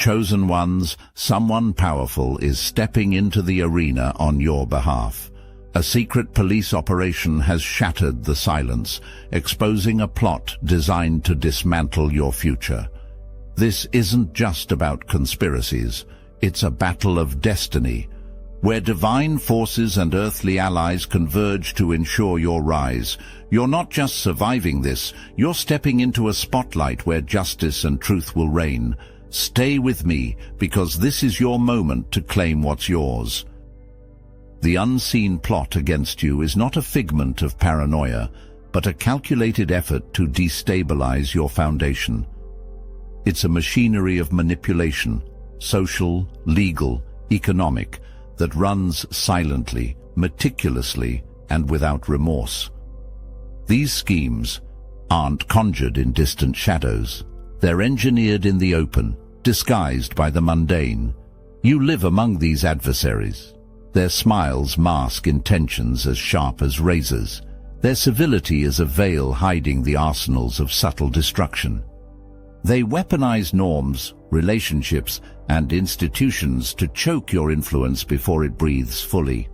chosen ones, someone powerful is stepping into the arena on your behalf. A secret police operation has shattered the silence, exposing a plot designed to dismantle your future. This isn't just about conspiracies. It's a battle of destiny, where divine forces and earthly allies converge to ensure your rise. You're not just surviving this, you're stepping into a spotlight where justice and truth will reign. Stay with me, because this is your moment to claim what's yours. The unseen plot against you is not a figment of paranoia, but a calculated effort to destabilize your foundation. It's a machinery of manipulation, social, legal, economic, that runs silently, meticulously, and without remorse. These schemes aren't conjured in distant shadows. They're engineered in the open, disguised by the mundane. You live among these adversaries. Their smiles mask intentions as sharp as razors. Their civility is a veil hiding the arsenals of subtle destruction. They weaponize norms, relationships, and institutions to choke your influence before it breathes fully.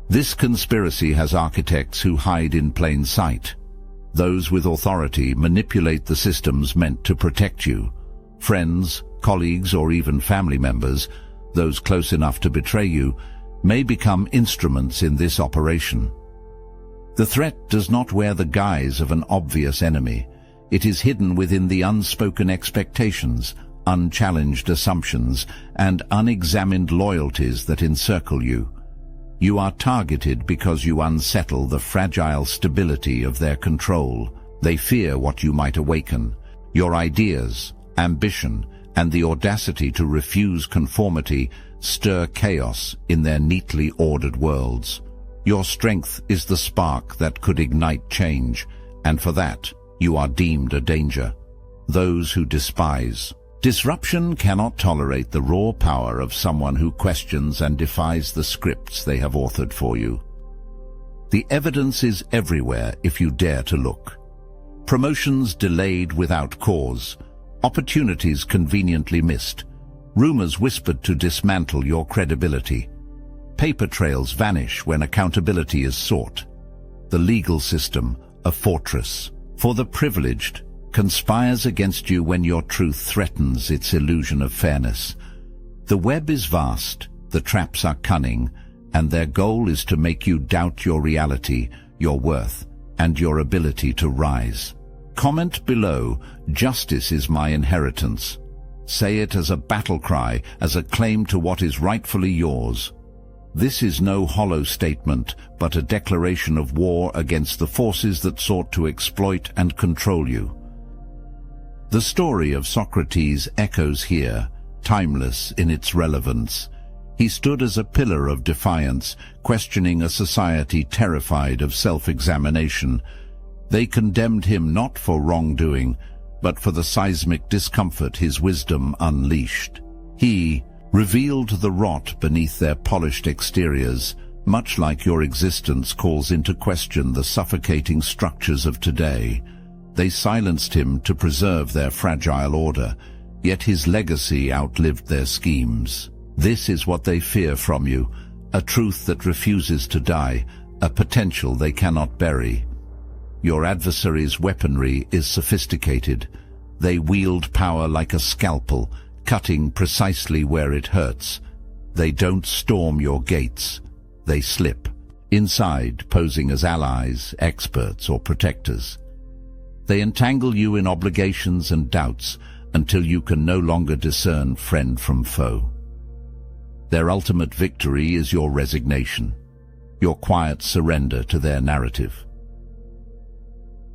This conspiracy has architects who hide in plain sight. Those with authority manipulate the systems meant to protect you. Friends, colleagues, or even family members, those close enough to betray you, may become instruments in this operation. The threat does not wear the guise of an obvious enemy. It is hidden within the unspoken expectations, unchallenged assumptions, and unexamined loyalties that encircle you. You are targeted because you unsettle the fragile stability of their control. They fear what you might awaken, your ideas, ambition, and the audacity to refuse conformity stir chaos in their neatly ordered worlds. Your strength is the spark that could ignite change, and for that, you are deemed a danger. Those who despise disruption cannot tolerate the raw power of someone who questions and defies the scripts they have authored for you. The evidence is everywhere if you dare to look. Promotions delayed without cause, opportunities conveniently missed, rumors whispered to dismantle your credibility. Paper trails vanish when accountability is sought. The legal system, a fortress for the privileged, conspires against you when your truth threatens its illusion of fairness. The web is vast, the traps are cunning, and their goal is to make you doubt your reality, your worth, and your ability to rise. Comment below, "Justice is my inheritance." Say it as a battle cry, as a claim to what is rightfully yours. This is no hollow statement, but a declaration of war against the forces that sought to exploit and control you. The story of Socrates echoes here, timeless in its relevance. He stood as a pillar of defiance, questioning a society terrified of self-examination. They condemned him not for wrongdoing, but for the seismic discomfort his wisdom unleashed. He revealed the rot beneath their polished exteriors, much like your existence calls into question the suffocating structures of today. They silenced him to preserve their fragile order, yet his legacy outlived their schemes. This is what they fear from you, a truth that refuses to die, a potential they cannot bury. Your adversary's weaponry is sophisticated. They wield power like a scalpel, cutting precisely where it hurts. They don't storm your gates. They slip, inside posing as allies, experts, or protectors. They entangle you in obligations and doubts until you can no longer discern friend from foe. Their ultimate victory is your resignation, your quiet surrender to their narrative.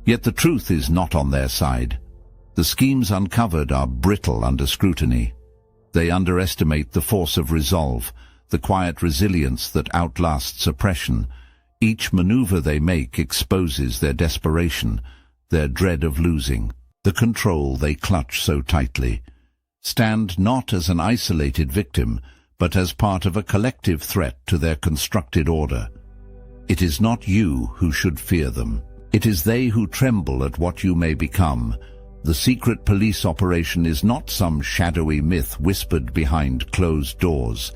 Yet the truth is not on their side. The schemes uncovered are brittle under scrutiny. They underestimate the force of resolve, the quiet resilience that outlasts oppression. Each maneuver they make exposes their desperation, their dread of losing, the control they clutch so tightly. Stand not as an isolated victim, but as part of a collective threat to their constructed order. It is not you who should fear them. It is they who tremble at what you may become, The secret police operation is not some shadowy myth whispered behind closed doors.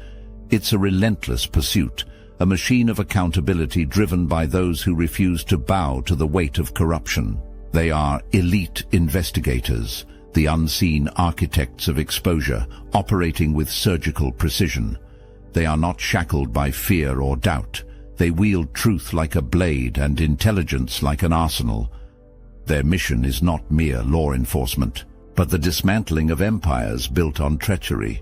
It's a relentless pursuit, a machine of accountability driven by those who refuse to bow to the weight of corruption. They are elite investigators, the unseen architects of exposure, operating with surgical precision. They are not shackled by fear or doubt. They wield truth like a blade and intelligence like an arsenal. Their mission is not mere law enforcement, but the dismantling of empires built on treachery.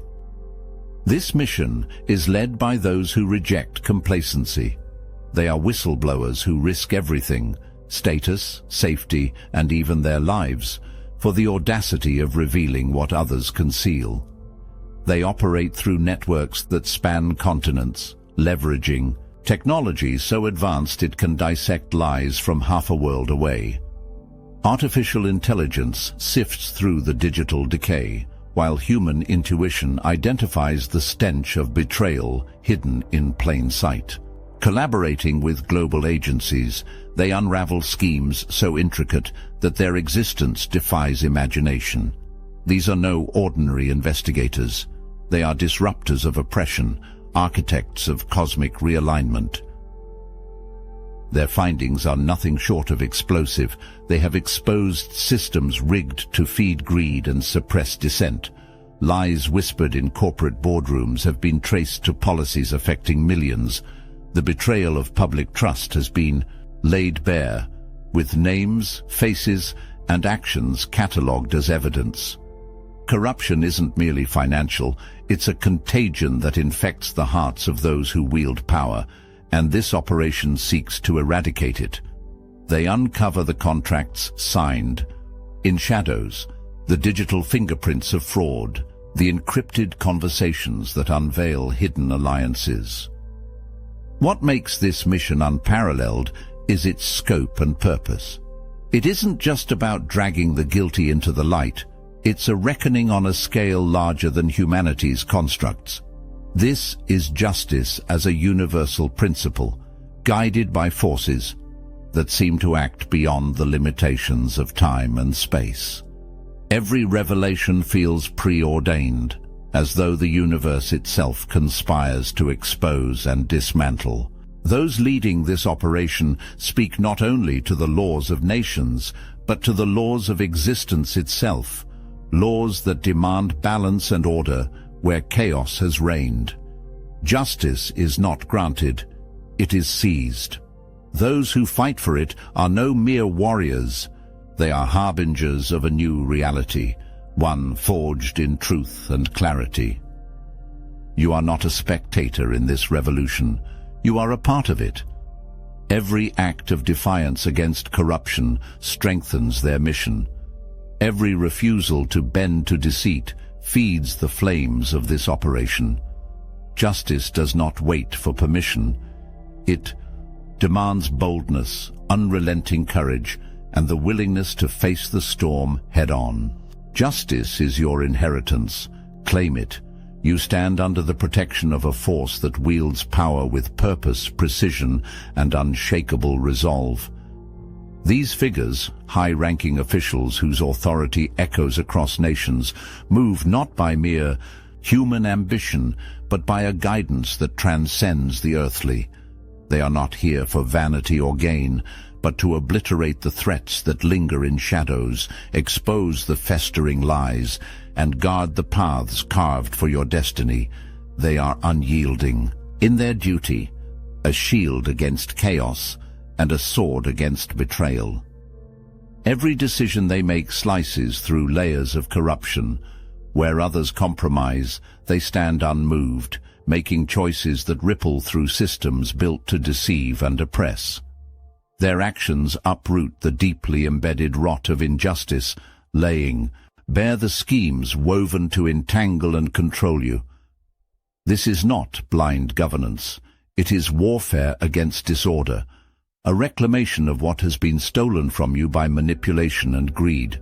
This mission is led by those who reject complacency. They are whistleblowers who risk everything, status, safety, and even their lives, for the audacity of revealing what others conceal. They operate through networks that span continents, leveraging technology so advanced it can dissect lies from half a world away. Artificial intelligence sifts through the digital decay, while human intuition identifies the stench of betrayal hidden in plain sight. Collaborating with global agencies, they unravel schemes so intricate that their existence defies imagination. These are no ordinary investigators. They are disruptors of oppression, architects of cosmic realignment. Their findings are nothing short of explosive. They have exposed systems rigged to feed greed and suppress dissent. Lies whispered in corporate boardrooms have been traced to policies affecting millions. The betrayal of public trust has been laid bare, with names, faces, and actions catalogued as evidence. Corruption isn't merely financial, it's a contagion that infects the hearts of those who wield power, and this operation seeks to eradicate it. They uncover the contracts signed. In shadows, the digital fingerprints of fraud, the encrypted conversations that unveil hidden alliances. What makes this mission unparalleled is its scope and purpose. It isn't just about dragging the guilty into the light, it's a reckoning on a scale larger than humanity's constructs. This is justice as a universal principle, guided by forces that seem to act beyond the limitations of time and space. Every revelation feels preordained, as though the universe itself conspires to expose and dismantle. Those leading this operation speak not only to the laws of nations, but to the laws of existence itself, laws that demand balance and order where chaos has reigned. Justice is not granted, it is seized. Those who fight for it are no mere warriors, they are harbingers of a new reality, one forged in truth and clarity. You are not a spectator in this revolution, you are a part of it. Every act of defiance against corruption strengthens their mission. Every refusal to bend to deceit feeds the flames of this operation. Justice does not wait for permission. It demands boldness, unrelenting courage, and the willingness to face the storm head-on. Justice is your inheritance. Claim it. You stand under the protection of a force that wields power with purpose, precision, and unshakable resolve. These figures, high-ranking officials whose authority echoes across nations, move not by mere human ambition, but by a guidance that transcends the earthly. They are not here for vanity or gain, but to obliterate the threats that linger in shadows, expose the festering lies, and guard the paths carved for your destiny. They are unyielding. In their duty, a shield against chaos, and a sword against betrayal. Every decision they make slices through layers of corruption. Where others compromise, they stand unmoved, making choices that ripple through systems built to deceive and oppress. Their actions uproot the deeply embedded rot of injustice, laying bare the schemes woven to entangle and control you. This is not blind governance. It is warfare against disorder, a reclamation of what has been stolen from you by manipulation and greed.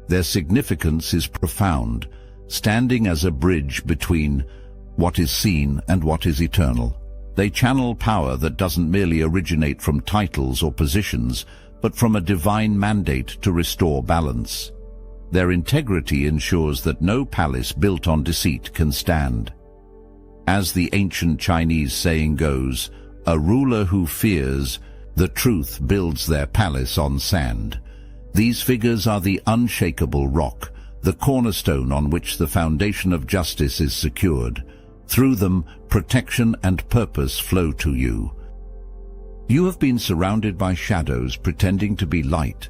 Their significance is profound, standing as a bridge between what is seen and what is eternal. They channel power that doesn't merely originate from titles or positions, but from a divine mandate to restore balance. Their integrity ensures that no palace built on deceit can stand. As the ancient Chinese saying goes, a ruler who fears the truth builds their palace on sand. These figures are the unshakable rock, the cornerstone on which the foundation of justice is secured. Through them, protection and purpose flow to you. You have been surrounded by shadows pretending to be light.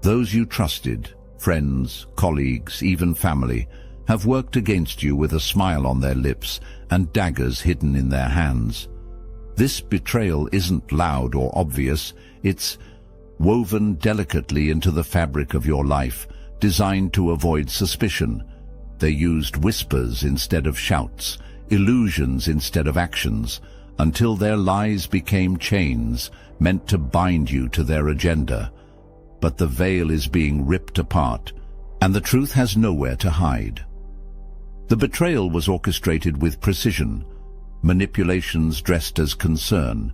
Those you trusted, friends, colleagues, even family, have worked against you with a smile on their lips and daggers hidden in their hands. This betrayal isn't loud or obvious, it's woven delicately into the fabric of your life, designed to avoid suspicion. They used whispers instead of shouts, illusions instead of actions, until their lies became chains meant to bind you to their agenda. But the veil is being ripped apart, and the truth has nowhere to hide. The betrayal was orchestrated with precision, manipulations dressed as concern,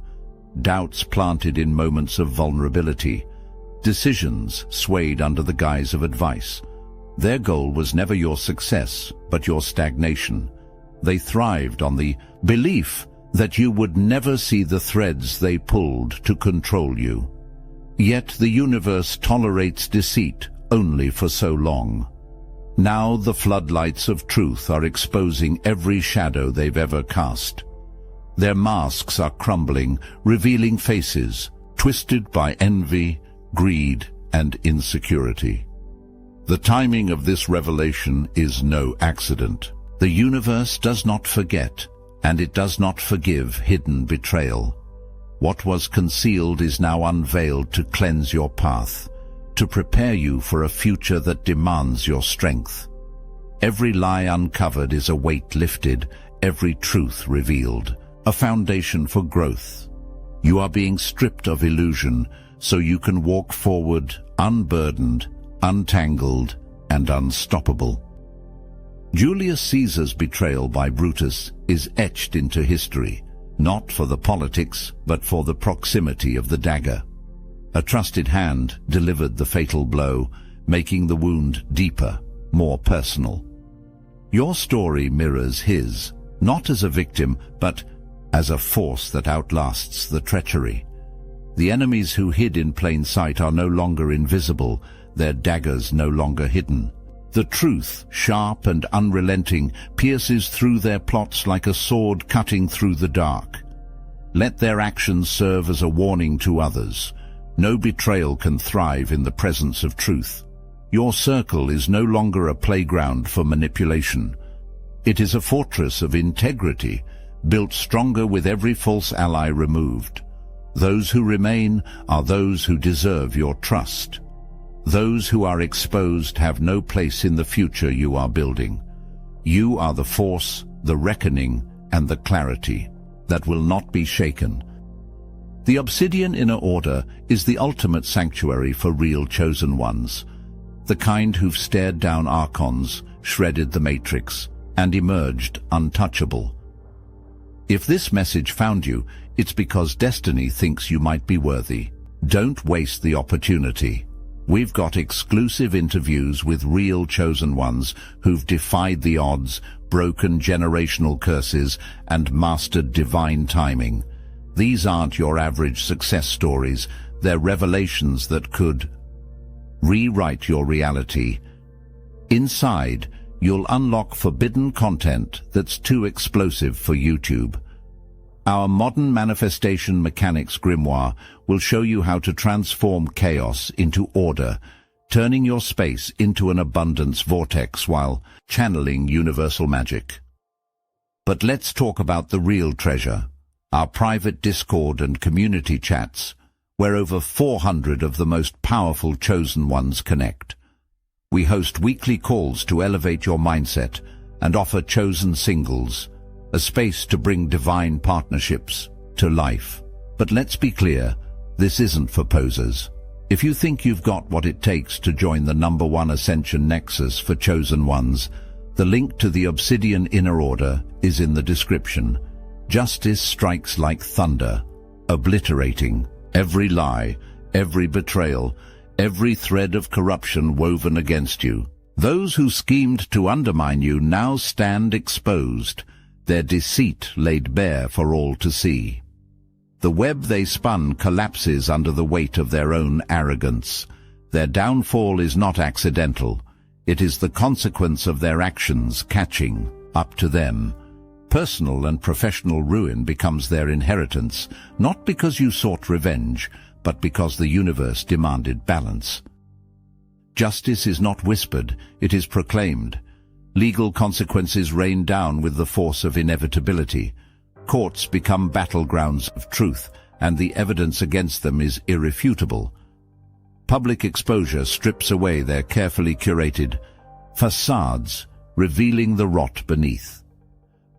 doubts planted in moments of vulnerability, decisions swayed under the guise of advice. Their goal was never your success, but your stagnation. They thrived on the belief that you would never see the threads they pulled to control you. Yet the universe tolerates deceit only for so long. Now the floodlights of truth are exposing every shadow they've ever cast. Their masks are crumbling, revealing faces twisted by envy, greed, and insecurity. The timing of this revelation is no accident. The universe does not forget, and it does not forgive hidden betrayal. What was concealed is now unveiled to cleanse your path, to prepare you for a future that demands your strength. Every lie uncovered is a weight lifted, every truth revealed, a foundation for growth. You are being stripped of illusion so you can walk forward unburdened, untangled, and unstoppable. Julius Caesar's betrayal by Brutus is etched into history, not for the politics, but for the proximity of the dagger. A trusted hand delivered the fatal blow, making the wound deeper, more personal. Your story mirrors his, not as a victim, but as a force that outlasts the treachery. The enemies who hid in plain sight are no longer invisible, their daggers no longer hidden. The truth, sharp and unrelenting, pierces through their plots like a sword cutting through the dark. Let their actions serve as a warning to others. No betrayal can thrive in the presence of truth. Your circle is no longer a playground for manipulation. It is a fortress of integrity, built stronger with every false ally removed. Those who remain are those who deserve your trust. Those who are exposed have no place in the future you are building. You are the force, the reckoning, and the clarity that will not be shaken. The Obsidian Inner Order is the ultimate sanctuary for real chosen ones, the kind who've stared down archons, shredded the matrix, and emerged untouchable. If this message found you, it's because destiny thinks you might be worthy. Don't waste the opportunity. We've got exclusive interviews with real chosen ones who've defied the odds, broken generational curses, and mastered divine timing. These aren't your average success stories. They're revelations that could rewrite your reality. Inside, you'll unlock forbidden content that's too explosive for YouTube. Our modern manifestation mechanics grimoire will show you how to transform chaos into order, turning your space into an abundance vortex while channeling universal magic. But let's talk about the real treasure, our private Discord and community chats, where over 400 of the most powerful chosen ones connect. We host weekly calls to elevate your mindset and offer chosen singles, a space to bring divine partnerships to life. But let's be clear, this isn't for posers. If you think you've got what it takes to join the #1 Ascension Nexus for chosen ones, the link to the Obsidian Inner Order is in the description. Justice strikes like thunder, obliterating every lie, every betrayal, every thread of corruption woven against you. Those who schemed to undermine you now stand exposed, their deceit laid bare for all to see. The web they spun collapses under the weight of their own arrogance. Their downfall is not accidental. It is the consequence of their actions catching up to them. Personal and professional ruin becomes their inheritance, not because you sought revenge, but because the universe demanded balance. Justice is not whispered, it is proclaimed. Legal consequences rain down with the force of inevitability. Courts become battlegrounds of truth, and the evidence against them is irrefutable. Public exposure strips away their carefully curated facades, revealing the rot beneath.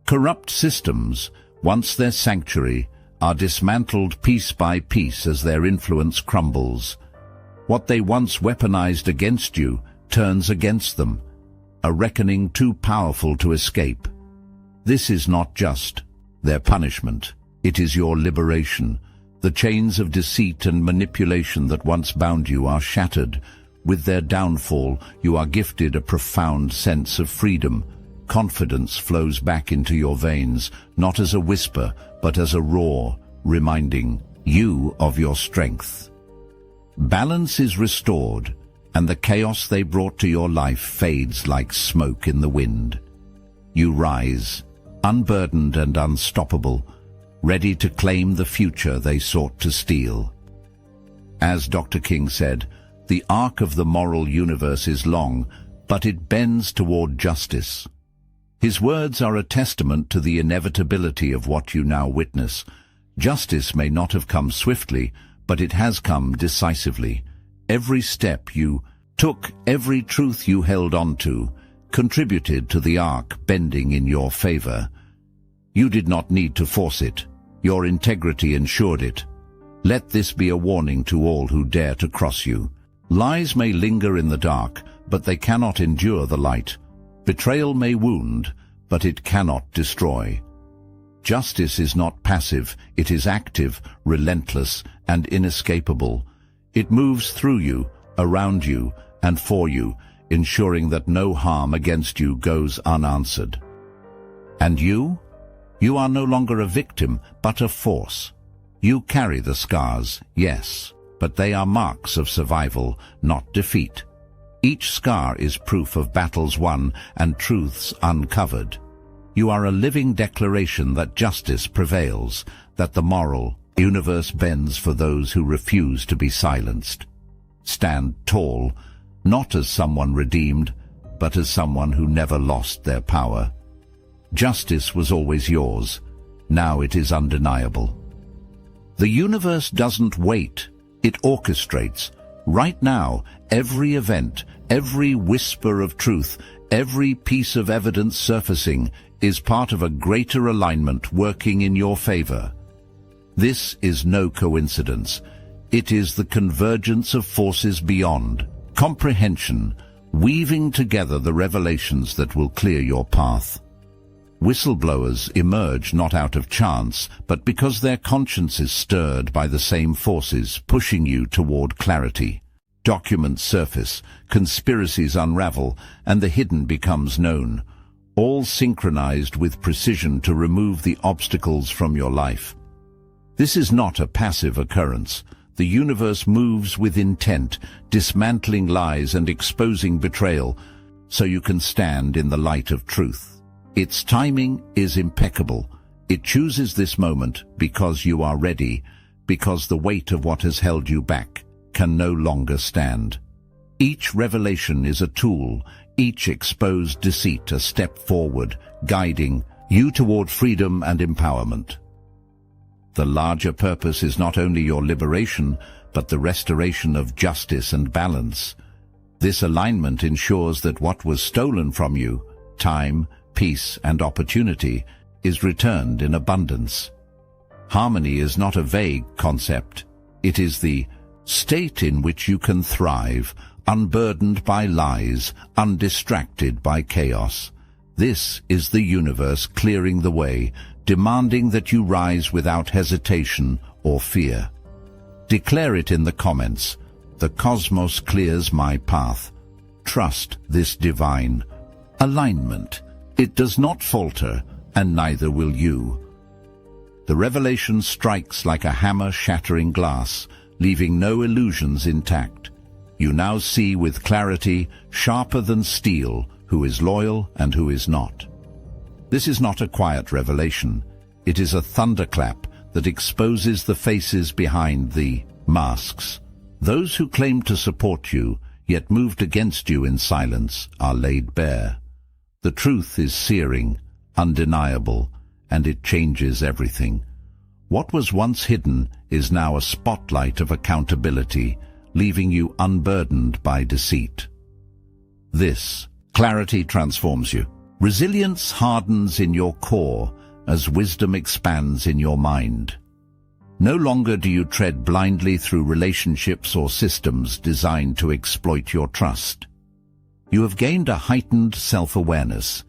Corrupt systems, once their sanctuary, are dismantled piece by piece as their influence crumbles. What they once weaponized against you turns against them, a reckoning too powerful to escape. This is not just their punishment, it is your liberation. The chains of deceit and manipulation that once bound you are shattered. With their downfall, you are gifted a profound sense of freedom. Confidence flows back into your veins, not as a whisper, but as a roar, reminding you of your strength. Balance is restored, and the chaos they brought to your life fades like smoke in the wind. You rise, unburdened and unstoppable, ready to claim the future they sought to steal. As Dr. King said, the arc of the moral universe is long, but it bends toward justice. His words are a testament to the inevitability of what you now witness. Justice may not have come swiftly, but it has come decisively. Every step you took, every truth you held on to, contributed to the arc bending in your favor. You did not need to force it. Your integrity ensured it. Let this be a warning to all who dare to cross you. Lies may linger in the dark, but they cannot endure the light. Betrayal may wound, but it cannot destroy. Justice is not passive, it is active, relentless, and inescapable. It moves through you, around you, and for you, ensuring that no harm against you goes unanswered. And you? You are no longer a victim, but a force. You carry the scars, yes, but they are marks of survival, not defeat. Each scar is proof of battles won and truths uncovered. You are a living declaration that justice prevails, that the moral universe bends for those who refuse to be silenced. Stand tall, not as someone redeemed, but as someone who never lost their power. Justice was always yours. Now it is undeniable. The universe doesn't wait. It orchestrates. Right now, every event, every whisper of truth, every piece of evidence surfacing is part of a greater alignment working in your favor. This is no coincidence. It is the convergence of forces beyond comprehension, weaving together the revelations that will clear your path. Whistleblowers emerge not out of chance, but because their conscience is stirred by the same forces pushing you toward clarity. Documents surface, conspiracies unravel, and the hidden becomes known, all synchronized with precision to remove the obstacles from your life. This is not a passive occurrence. The universe moves with intent, dismantling lies and exposing betrayal, so you can stand in the light of truth. Its timing is impeccable. It chooses this moment because you are ready, because the weight of what has held you back can no longer stand. Each revelation is a tool, each exposed deceit a step forward, guiding you toward freedom and empowerment. The larger purpose is not only your liberation, but the restoration of justice and balance. This alignment ensures that what was stolen from you, time, peace, and opportunity, is returned in abundance. Harmony is not a vague concept. It is the state in which you can thrive, unburdened by lies, undistracted by chaos. This is the universe clearing the way, demanding that you rise without hesitation or fear. Declare it in the comments. The cosmos clears my path. Trust this divine alignment. It does not falter, and neither will you. The revelation strikes like a hammer shattering glass, leaving no illusions intact. You now see with clarity, sharper than steel, who is loyal and who is not. This is not a quiet revelation. It is a thunderclap that exposes the faces behind the masks. Those who claim to support you, yet moved against you in silence, are laid bare. The truth is searing, undeniable, and it changes everything. What was once hidden is now a spotlight of accountability, leaving you unburdened by deceit. This clarity transforms you. Resilience hardens in your core as wisdom expands in your mind. No longer do you tread blindly through relationships or systems designed to exploit your trust. You have gained a heightened self-awareness,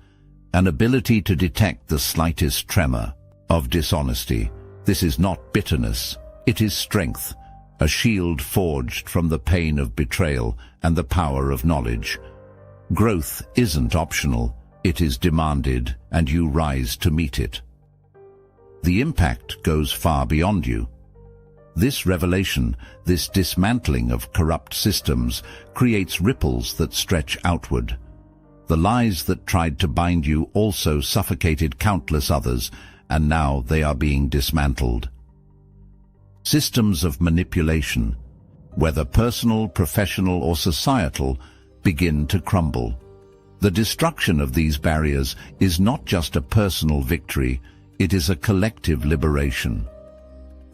an ability to detect the slightest tremor of dishonesty. This is not bitterness, it is strength, a shield forged from the pain of betrayal and the power of knowledge. Growth isn't optional, it is demanded, and you rise to meet it. The impact goes far beyond you. This revelation, this dismantling of corrupt systems, creates ripples that stretch outward. The lies that tried to bind you also suffocated countless others, and now they are being dismantled. Systems of manipulation, whether personal, professional, or societal, begin to crumble. The destruction of these barriers is not just a personal victory, it is a collective liberation.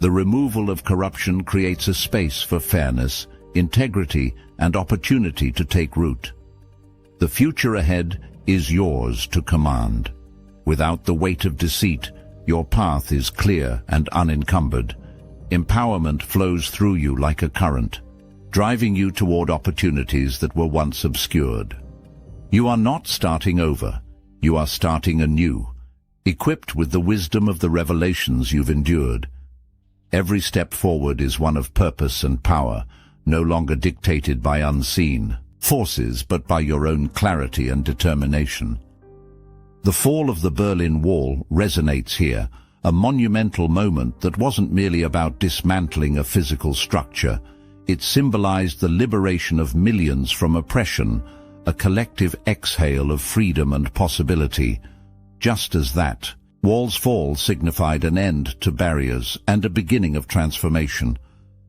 The removal of corruption creates a space for fairness, integrity, and opportunity to take root. The future ahead is yours to command. Without the weight of deceit, your path is clear and unencumbered. Empowerment flows through you like a current, driving you toward opportunities that were once obscured. You are not starting over, you are starting anew, equipped with the wisdom of the revelations you've endured. Every step forward is one of purpose and power, no longer dictated by unseen forces but by your own clarity and determination. The fall of the Berlin Wall resonates here, a monumental moment that wasn't merely about dismantling a physical structure. It symbolized the liberation of millions from oppression, a collective exhale of freedom and possibility. Just as that wall's fall signified an end to barriers and a beginning of transformation.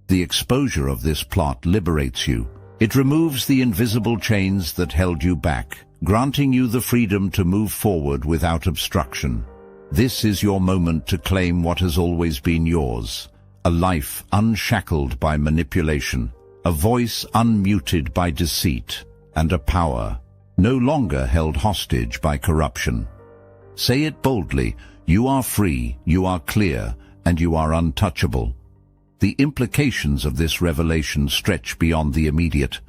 The exposure of this plot liberates you. It removes the invisible chains that held you back, granting you the freedom to move forward without obstruction. This is your moment to claim what has always been yours, a life unshackled by manipulation, a voice unmuted by deceit, and a power no longer held hostage by corruption. Say it boldly, you are free, you are clear, and you are untouchable. The implications of this revelation stretch beyond the immediate.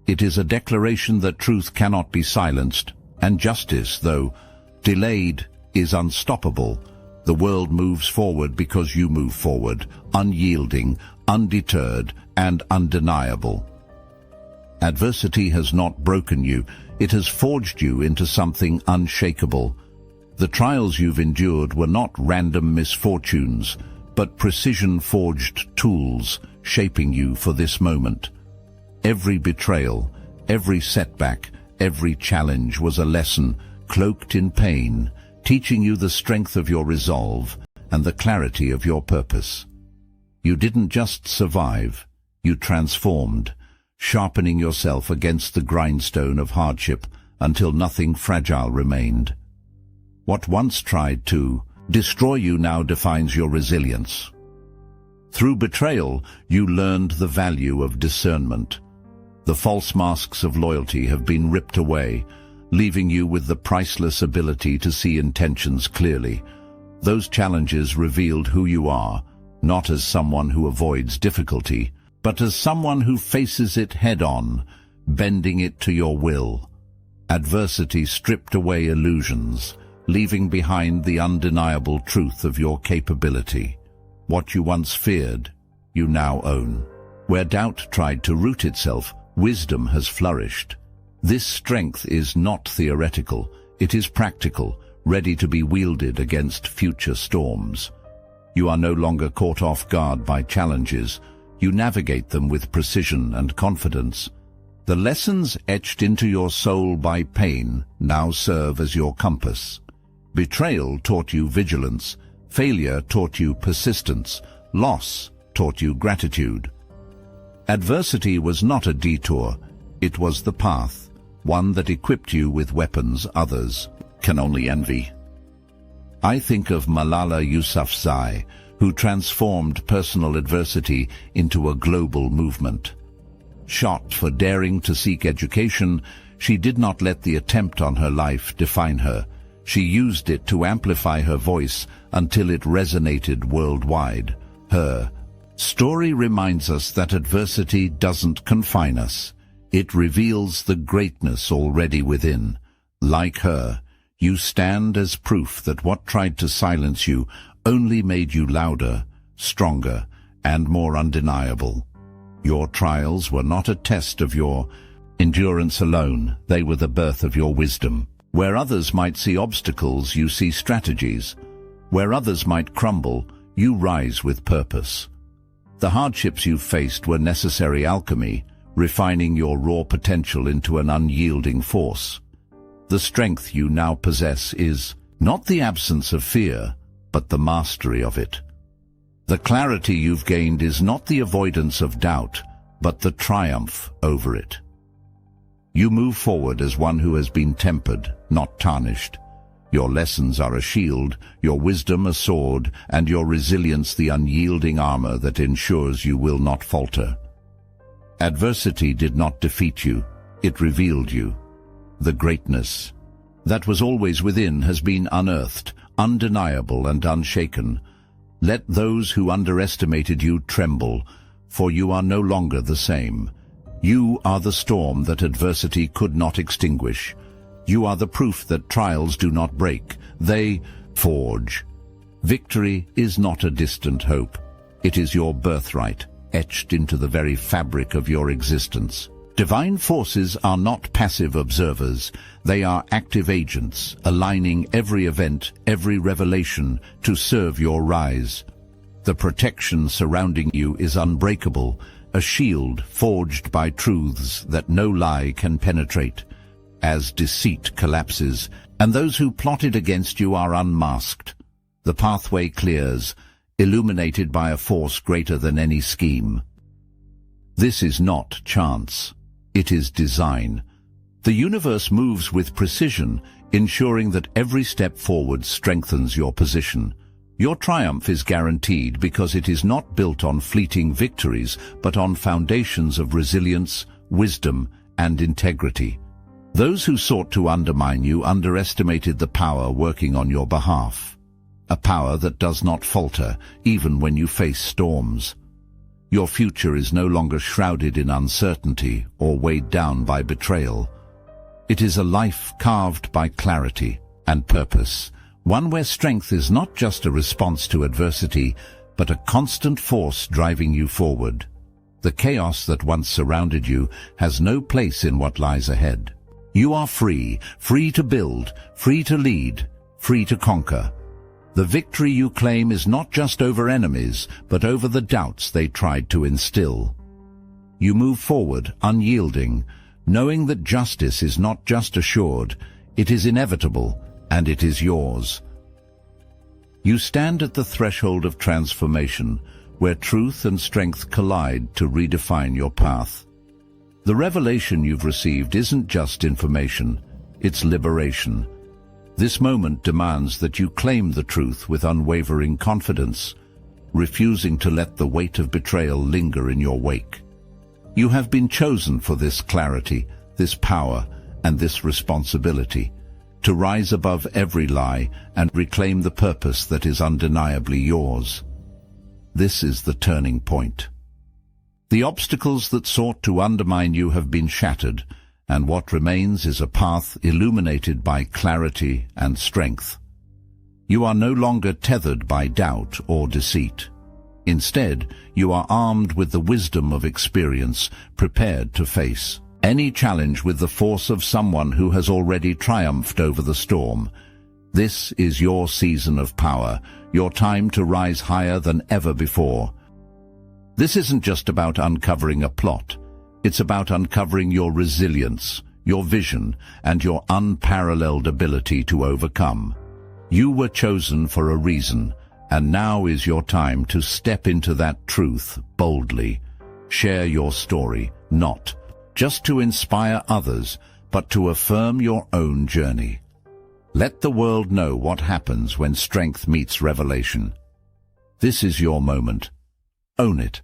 It is a declaration that truth cannot be silenced, and justice, though delayed, is unstoppable. The world moves forward because you move forward, unyielding, undeterred, and undeniable. Adversity has not broken you, it has forged you into something unshakable. The trials you've endured were not random misfortunes, but precision-forged tools shaping you for this moment. Every betrayal, every setback, every challenge was a lesson, cloaked in pain, teaching you the strength of your resolve and the clarity of your purpose. You didn't just survive, you transformed, sharpening yourself against the grindstone of hardship until nothing fragile remained. What once tried to destroy you now defines your resilience. Through betrayal, you learned the value of discernment. The false masks of loyalty have been ripped away, leaving you with the priceless ability to see intentions clearly. Those challenges revealed who you are, not as someone who avoids difficulty, but as someone who faces it head-on, bending it to your will. Adversity stripped away illusions, leaving behind the undeniable truth of your capability. What you once feared, you now own. Where doubt tried to root itself, wisdom has flourished. This strength is not theoretical, it is practical, ready to be wielded against future storms. You are no longer caught off guard by challenges. You navigate them with precision and confidence. The lessons etched into your soul by pain now serve as your compass. Betrayal taught you vigilance. Failure taught you persistence. Loss taught you gratitude. Adversity was not a detour. It was the path, one that equipped you with weapons others can only envy. I think of Malala Yousafzai, who transformed personal adversity into a global movement. Shot for daring to seek education, she did not let the attempt on her life define her. She used it to amplify her voice until it resonated worldwide. Her story reminds us that adversity doesn't confine us. It reveals the greatness already within. Like her, you stand as proof that what tried to silence you only made you louder, stronger, and more undeniable. Your trials were not a test of your endurance alone, they were the birth of your wisdom. Where others might see obstacles, you see strategies. Where others might crumble, you rise with purpose. The hardships you faced were necessary alchemy, refining your raw potential into an unyielding force. The strength you now possess is not the absence of fear, but the mastery of it. The clarity you've gained is not the avoidance of doubt, but the triumph over it. You move forward as one who has been tempered, not tarnished. Your lessons are a shield, your wisdom a sword, and your resilience the unyielding armor that ensures you will not falter. Adversity did not defeat you, it revealed you. The greatness that was always within has been unearthed, undeniable and unshaken. Let those who underestimated you tremble, for you are no longer the same. You are the storm that adversity could not extinguish. You are the proof that trials do not break, they forge. Victory is not a distant hope. It is your birthright, etched into the very fabric of your existence. Divine forces are not passive observers. They are active agents, aligning every event, every revelation, to serve your rise. The protection surrounding you is unbreakable, a shield forged by truths that no lie can penetrate. As deceit collapses, and those who plotted against you are unmasked, the pathway clears, illuminated by a force greater than any scheme. This is not chance. It is design. The universe moves with precision, ensuring that every step forward strengthens your position. Your triumph is guaranteed because it is not built on fleeting victories, but on foundations of resilience, wisdom, and integrity. Those who sought to undermine you underestimated the power working on your behalf. A power that does not falter, even when you face storms. Your future is no longer shrouded in uncertainty or weighed down by betrayal. It is a life carved by clarity and purpose, one where strength is not just a response to adversity, but a constant force driving you forward. The chaos that once surrounded you has no place in what lies ahead. You are free, free to build, free to lead, free to conquer. The victory you claim is not just over enemies, but over the doubts they tried to instill. You move forward, unyielding, knowing that justice is not just assured, it is inevitable, and it is yours. You stand at the threshold of transformation, where truth and strength collide to redefine your path. The revelation you've received isn't just information, it's liberation. This moment demands that you claim the truth with unwavering confidence, refusing to let the weight of betrayal linger in your wake. You have been chosen for this clarity, this power, and this responsibility, to rise above every lie and reclaim the purpose that is undeniably yours. This is the turning point. The obstacles that sought to undermine you have been shattered, and what remains is a path illuminated by clarity and strength. You are no longer tethered by doubt or deceit. Instead, you are armed with the wisdom of experience, prepared to face any challenge with the force of someone who has already triumphed over the storm. This is your season of power, your time to rise higher than ever before. This isn't just about uncovering a plot. It's about uncovering your resilience, your vision, and your unparalleled ability to overcome. You were chosen for a reason, and now is your time to step into that truth boldly. Share your story, not just to inspire others, but to affirm your own journey. Let the world know what happens when strength meets revelation. This is your moment. Own it.